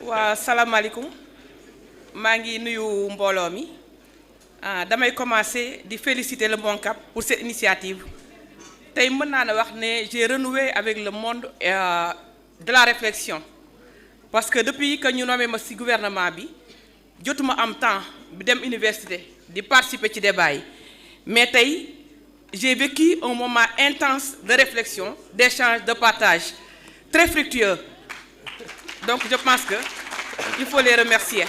waa salaamaaleykum maa ngi nuyu mbooloo mi damay commencer di féliciter le MONCAP pour cette initiative tey mën naa ne wax ne j'ai renoué avec le monde de la réflexion parce que depuis que ñu nommé ma ci gouvernement bi jotuma am temps bi dem université di participer ci débat yi mais tey j'ai vécu un moment intense de réflexion, d'échange, de partage très fructueux. Donc je pense que il faut les remercier.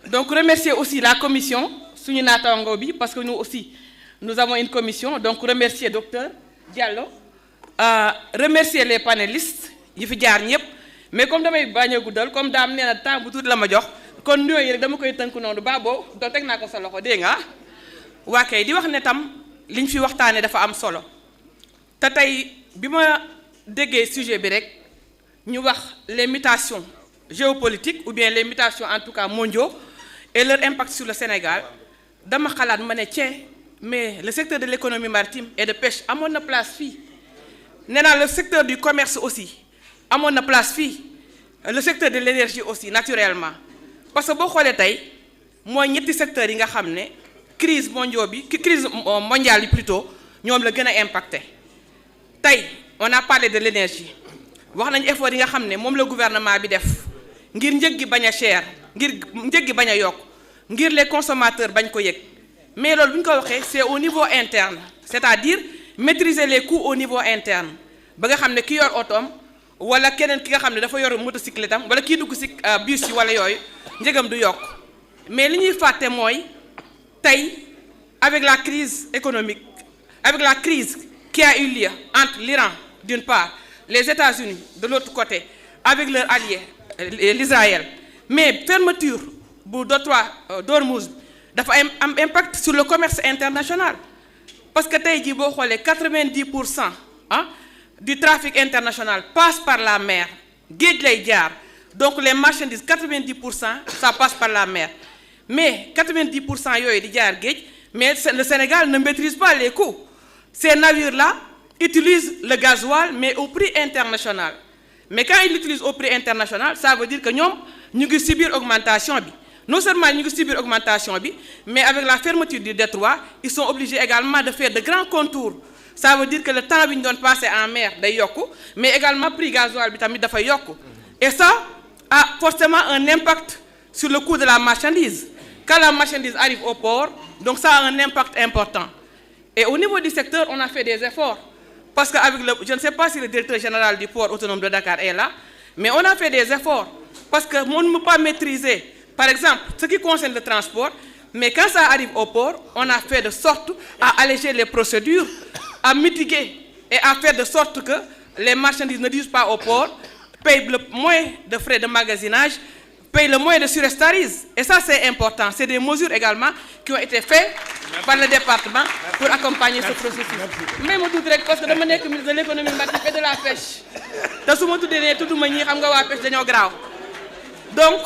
Donc remercier aussi la commission suñu naataango bi parce que nous aussi nous avons une commission, donc remercier docteur Diallo, remercier les panélistes yi fi jaar ñëpp mais comme damay bañ a guddal comme daam nee na temps bu tuuti la ma jox kon nuyoo yi rek dama koy tënk noonu baaboo donc teg naa ko sa loxo dégg nga waa kay di wax ne tam liñ fi waxtaanee dafa am solo te tey bi ma déggee sujet bi rek ñu wax les mutations géopolitiques ou bien les mutations en tout cas mondiaux et leur impact sur le Sénégal dama xalaat ma ne tiens mais le secteur de l'économie maritime et de pêche amoon na place fii nee naa le secteur du commerce aussi amoon na place fii le secteur de l'énergie aussi naturellement parce que boo xoolee tey mooy ñetti secteurs yi nga xam ne crise mondiale bi plutôt ñoom la gën a impacté tey on a parlé de l'énergie wax nañ effort yi nga xam ne moom la gouvernement bi def ngir njëg gi bañ a cher ngir njëg gi bañ a yokk ngir les consommateurs bañ ko yëg mais loolu bu ñu ko waxee c'est au niveau interne c'est-à-dire maîtriser les coûts au niveau interne ba nga xam ne ki yor otoom wala keneen ki nga xam ne dafa yor motocyclette am wala kii dugg ci bus yi wala yooyu njëgam du yokk mais li ñuy fàtte mooy tey avec la crise économique avec la crise qui a eu lieu entre l'Iran d'une part les États-Unis de l'autre côté avec leur allié l'Israël mais fermeture bu détroit d'Ormuz dafa am impact sur le commerce international parce que tey jii boo xoolee 90% du trafic international passe par la mer géej lay jaar donc les marchandises 90% ça passe par la mer mais 90% yooyu di jaar géej mais le Sénégal ne maîtrise pas les coûts ces navires-là utilisent le gasoil mais au prix international mais quand ils l'utilisent au prix international ça veut dire que ñoom ñu ngi subir augmentation bi non seulement ñu ngi subir augmentation bi mais avec la fermeture du détroit ils sont obligés également de faire de grands contours ça veut dire que le temps bi ñu doon passer en mer day yokku mais également prix gasoil bi tamit dafay yokku et ça a forcément un impact sur le coût de la marchandise quand la marchandise arrive au port donc ça a un impact important et au niveau du secteur on a fait des efforts parce que avec je ne sais pas si le directeur général du port autonome de Dakar est là mais on a fait des efforts parce que on ne peut pas maîtriser par exemple ce qui concerne le transport mais quand ça arrive au port on a fait de sorte à alléger les procédures à mitiguer et à faire de sorte que les marchandises ne disent pas au port payent le moins de frais de magasinage payent le moins de surestarise et ça c'est important c'est des mesures également qui ont été faites par le département pour accompagner ce processus mais ma tudd rek parce que dama nekk ministre de l'économie maritime et de la pêche te su ma tuddee ne tudduma ñi xam nga waa pêche dañoo garaaw donc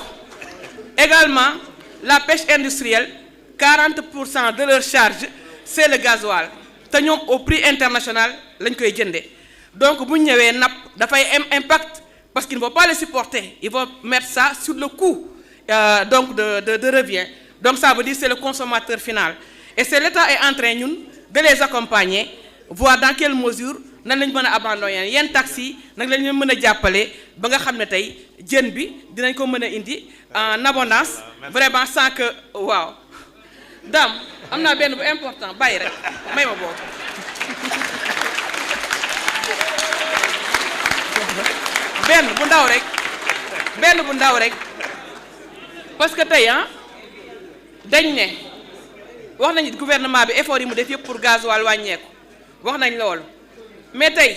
également la pêche industrielle 40% de leur charge c'est le gasoil te ñoom au prix international lañ koy jëndee donc bu ñu ñëwee napp dafay am impact parce qu'ils ne vont pas le supporter ils vont mettre ça sur le coût donc de revient donc ça veut dire c'est le consommateur final et c'est l'État est en train ñun de les accompagner voir dans quelle mesure nan lañ mën a abandonner yenn taxi nag lañ leen mën a jàppale ba nga xam ne tey jën bi dinañ ko mën a indi en abondance vraiment sans que waaw daam am naa benn bu important bàyyi rek may ma boobu benn bu ndaw rek parce que tey dañ ne wax nañu gouvernement bi effort yi mu def yëpp pour gasoil wàññeeku wax nañ loolu mais tey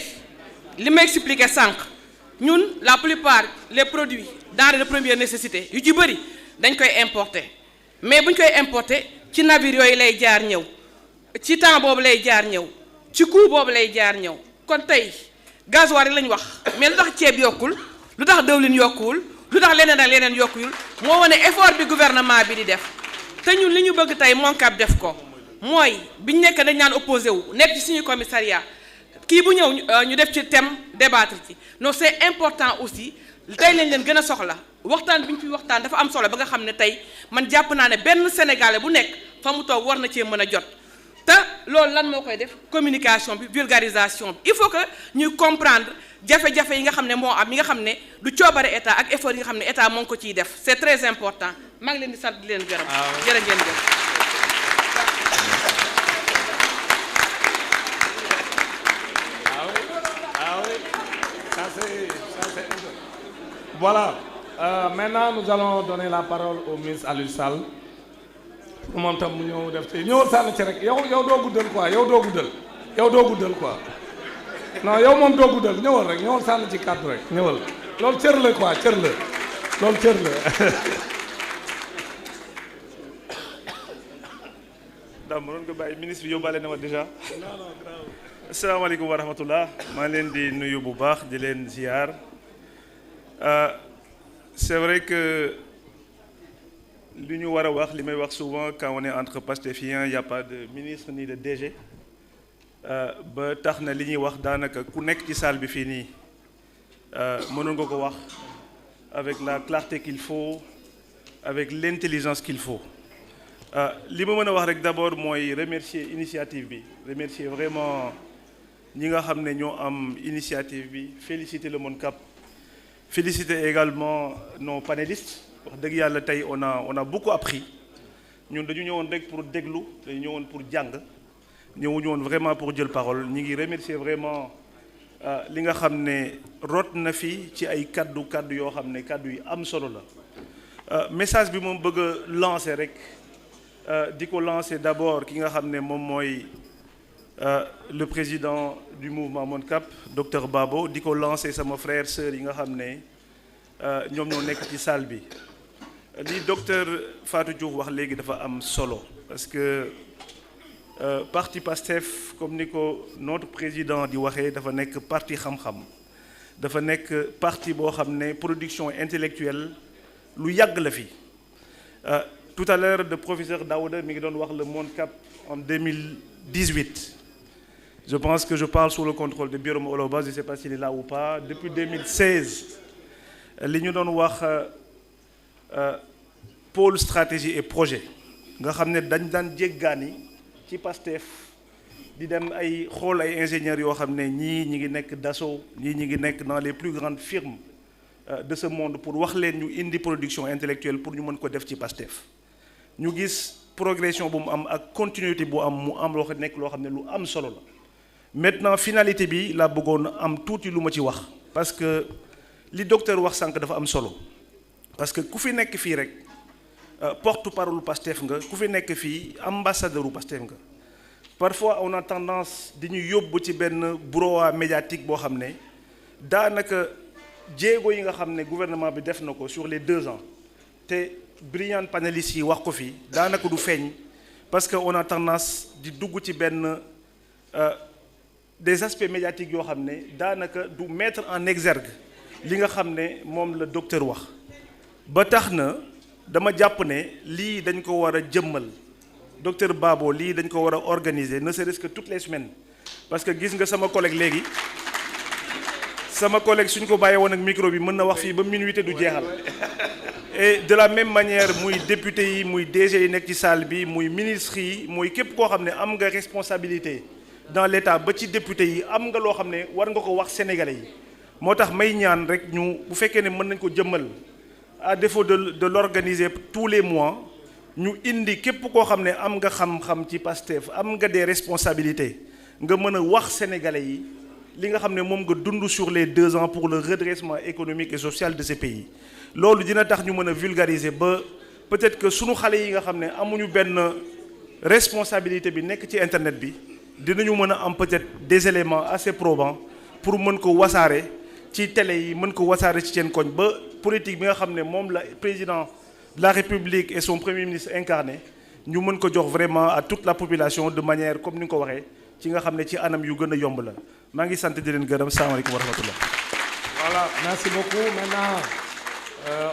li ma expliqué sànq ñun la plupart les produits denrées de première nécessité yu ci bëri dañ koy importer mais buñ koy importer ci navire yooyu lay jaar ñëw ci temps boobu lay jaar ñëw ci coût boobu lay jaar ñëw kon tey gasoil rek lañ wax mais lu tax ceeb yokkul lu tax dëwlin yokkuwul lu tax leneen ak leneen yokkuwul moo wane effort bi gouvernement bi di def te ñun li ñu bëgg tey MONCAP def ko mooy biñ nekk dañ naan opposé wu nekk ci suñu commissariat kii bu ñëw ñu def ci thème débattre ci non c'est important aussi tey lañ leen gën a soxla waxtaan bi ñu fi waxtaan dafa am solo ba nga xam ne tey man jàpp naa ne benn sénégalais bu nekk fa mu toog war na cee mën a jot te loolu lan moo koy def communication bi vulgarisation bi il faut que ñuy comprendre jafe-jafe yi nga xam ne moo am yi nga xam ne du coobare état ak effort yi nga xam ne état moo ngi ko ciy def c'est très important maa ngi leen di sant di leen gërëm. jërë ngeen jëf. Voilà, maintenant nous allons donner la parole au ministre Aliou Sall pour moom tam mu ñëw def ci ñëwal sànni ci rek yow doo guddal quoi yow doo guddal quoi non yow moom doo guddal ñëwal rek ñëwal sànni ci kàddu rek ñëwal loolu cër la quoi cër la loolu cër la. ndax mënoon ko bàyyi ministre bi yóbbaale na ma déjà. asalaamaaleykum wa rahmatullah maa leen di nuyu bu baax di leen ziar. C'est vrai que li ñu war a wax li may wax souvent quand on est entre pastefiens il n'y a pas de ministre ni de DG ba tax na li ñuy wax daanaka ku nekk ci salle bi fii nii mënoon nga ko wax avec la clarté qu'il faut avec l'intelligence qu'il faut li ma mën a wax rek d'abord mooy remercier initiative bi remercier vraiment ñi nga xam ne ñoo am initiative bi féliciter le MONCAP féliciter également nos panélistes wax dëgg yàlla tey on a beaucoup appris ñun dañu ñëwoon rek pour déglu dañu ñëwoon pour jàng ñëwuñu woon vraiment pour jël parole ñi ngi remercier vraiment li nga xam ne rot na fi ci ay kaddu yoo xam ne kaddu yi am solo la message bi moom bëgg a lancer rek di ko lancer d'abord ki nga xam ne moom mooy le président du mouvement MONCAP docteur Babo di ko lancer sama frère sœur yi nga xam ne ñoom ñoo nekk ci salle bi li docteur Fatou Diouf wax léegi dafa am solo parce que parti PASTEF comme ni ko notre président di waxee dafa nekk parti xam-xam dafa nekk parti boo xam ne production intellectuelle lu yàgg la fi tout à l'heure le professeur Daouda mi ngi doon wax le MONCAP en 2018 je pense que je parle sous le contrôle de Birame Oloba je ne sais pas s'il est là ou pas depuis 2016 li ñu doon wax pôle stratégie et projet nga xam ne dañ daan jéggaani ci PASTEF di dem ay xool ay ingénieurs yoo xam ne ñii ñi ngi nekk Dassault ñii ñi ngi nekk dans les plus grandes firmes de ce monde pour wax leen ñu indi production intellectuelle pour ñu mën ko def ci PASTEF ñu gis progression bu mu am ak continuité bu am mu am loo xam nekk loo xam ne lu am solo la maintenant finalité bi laa bëggoon am tuuti lu ma ci wax parce que li docteur wax sànq dafa am solo parce que ku fi nekk fii rek porte-parole PASTEF nga ku fi nekk fii ambassadeur u PASTEF nga parfois on a tendance di ñu yóbbu ci benn brouhaha médiatique boo xam ne daanaka jéego yi nga xam ne gouvernement bi def na ko sur les 2 ans te brillants panélistes yi wax ko fii daanaka du feeñ parce que on a tendance di dugg ci benn des aspects médiatiques yoo xam ne daanaka du mettre en exergue li nga xam ne moom la docteur wax ba tax na dama jàpp ne lii dañ ko war a jëmmal docteur Babo lii dañ ko war a organiser ne serait-ce que toutes les semaines parce que gis nga sama collègue léegi sama collègue suñ ko bàyyee woon ak micro bi mën na wax fii ba minuit te du jeexal et de la même manière muy député yi muy DG yi nekk ci salle bi muy ministre yi muy képp koo xam ne am nga responsabilité dans l'État ba ci député yi am nga loo xam ne war nga ko wax sénégalais yi moo tax may ñaan rek ñu bu fekkee ne mën nañ ko jëmmal à défaut de l'organiser tous les mois ñu indi képp koo xam ne am nga xam-xam ci PASTEF am nga des responsabilités nga mën a wax sénégalais yi li nga xam ne moom nga dund sur les 2 ans pour le redressement économique et social de ce pays loolu dina tax ñu mën a vulgariser ba peut-être que sunu xale yi nga xam ne amuñu benn responsabilité bi nekk ci internet bi dinañu mën a am peut-être des éléments assez probants pour mën ko wasaare ci télé yi mën ko wasaare ci seen koñ ba politique bi nga xam ne moom la président de la République et son premier ministre incarné ñu mën ko jox vraiment à toute la population de manière comme ni nga ko waxee ci nga xam ne ci anam yu gën a yomb la maa ngi sant di leen gërëm salaamaaleykum wa rahmatullah. Voilà, merci beaucoup. Maintenant,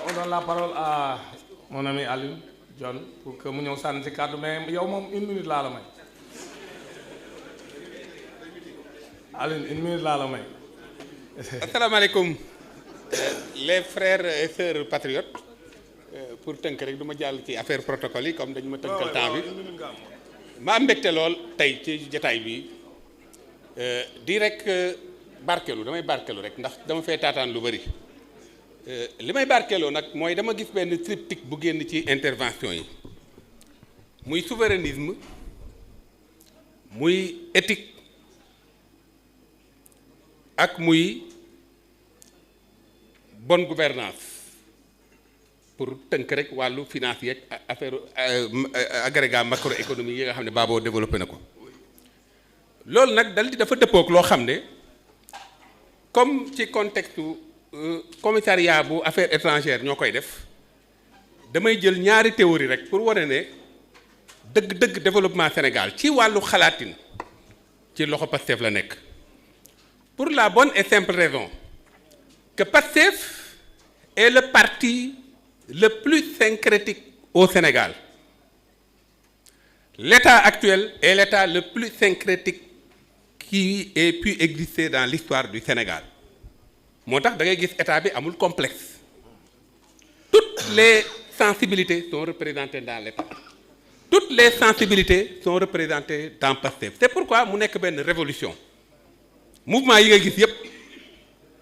on donne la parole à mon ami Aliou John pour que mu ñëw sànni ci kàddu mais yow moom 1 minute laa la may. Aliou 1 minute laa la may. asalaamaaleykum les frères et sœurs patriotes pour tënk rek du ma jàll ci affaire protocole yi comme dañu ma tënkal temps bi ma am mbégte lool tey ci jataay bi di rek barkeelu damay barkeelu rek ndax dama fee taataan lu bari li may barkeeloo nag mooy dama gis benn triptyque bu génn ci intervention yi muy souverainisme muy éthique ak muy bonne gouvernance pour tënk rek wàllu finance yeeg affaire agrégat macroéconomique yi nga xam ne Babo développé na ko loolu nag dal di dafa dëppook loo xam ne comme ci contexte commissariat bu affaires étrangères ñoo koy def damay jël ñaari théorie rek pour wane ne dëgg-dëgg développement Sénégal ci wàllu xalaatin ci loxo Pastef la nekk pour la bonne et simple raison que Pastef est le parti le plus syncrétique au Sénégal. L'État actuel est l'État le plus syncrétique qui ait pu exister dans l'histoire du Sénégal. Moo tax da ngay gis état bi amul complexe. Toutes les sensibilités sont représentées dans l'État. Toutes les sensibilités sont représentées dans Pastef. C'est pourquoi mu nekk benn révolution. Mouvement yi nga gis yépp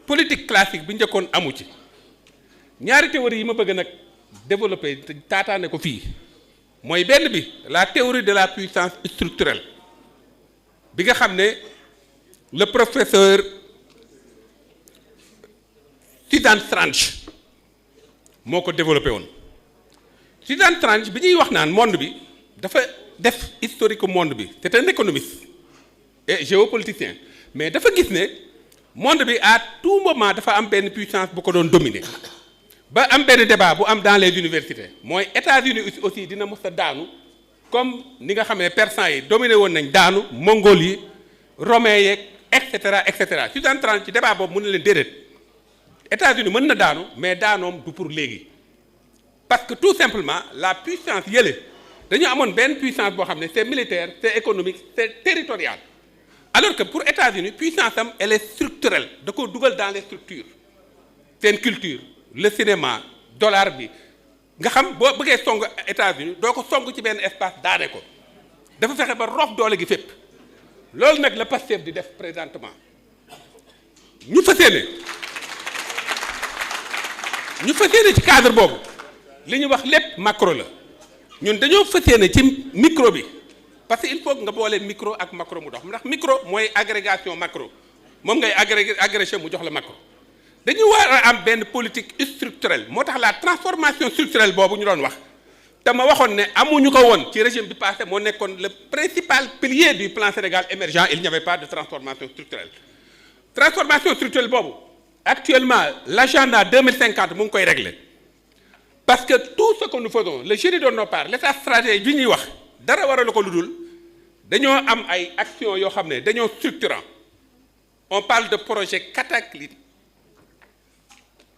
politique classique bi njëkkoon amu ci. Ñaari théorie yi ma bëgg nag développer taataane ko fii mooy benn bi la théorie de la puissance structurelle bi nga xam ne le professeur Susan Strange moo ko développé woon Susan Strange bi ñuy wax naan monde bi dafa def historique monde bi c'est un économiste et géopoliticien mais dafa gis ne monde bi à tout moment dafa am benn puissance bu ko doon dominer ba am benn débat bu am dans les universités mooy États-Unis aussi dina mës a daanu comme ni nga xam ne persans yi dominé woon nañ daanu mongols yi romains yeeg et cetera Susan Strange ci débat boobu mu ne leen déedéet États-Unis mën na daanu mais daanoom du pour léegi parce que tout simplement la puissance yële dañu amoon benn puissance boo xam ne c'est militaire c'est économique c'est territorial alors que pour États-Unis puissance am elle est structurelle da ko dugal dans les structures seen culture le cinéma dollar bi nga xam boo bëggee song États-Unis doo ko song ci benn espace daane ko dafa fexe ba rof doole gi fépp loolu nag la Pastef di def présentement ñu fas yéene ci cadre boobu li ñu wax lépp macro la ñun dañoo fas yéene ci micro bi parce que il faut nga boole micro ak macro mu dox ndax micro mooy agrégation macro moom ngay agrégé mu jox la macro dañu war a am benn politique structurelle moo tax la transformation structurelle boobu ñu doon wax te ma waxoon ne amuñu ko woon ci régime bi passé moo nekkoon le principal pilier du plan Sénégal émergent il n'y avait pas de transformation structurelle boobu actuellement l'agenda 2050 mu ngi koy régler parce que tout ce que nous faisons le génie de nos parts l'état stratégique bi ñuy wax dara waralu ko lu dul dañoo am ay actions yoo xam ne dañoo structurant on parle de projet cataclysmique.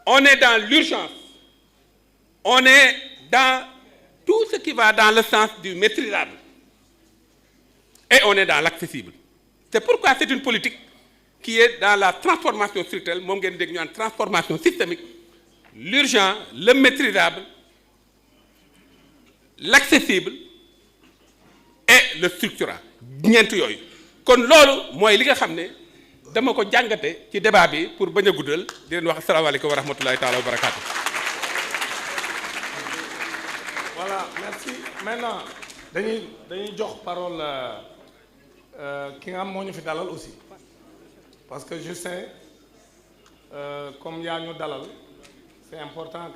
On est dans l'urgence, on est dans tout ce qui va dans le sens du maîtrisable et on est dans l'accessible. C'est pourquoi c'est une politique qui est dans la transformation structurelle, moom ngeen dégg ñu naan transformation systémique, l'urgent, le maîtrisable, l'accessible et le structurant ñeent yooyu kon loolu mooy li nga xam ne dama ko jàngate ci débat bi pour bañ a guddal di leen wax asalaamaaleykum wa rahmatulahi taala wa barakaatu. Voilà, merci. Maintenant dañuy jox parole ki nga xam moo ñu fi dalal aussi parce que je sais comme yaa ñu dalal c'est important.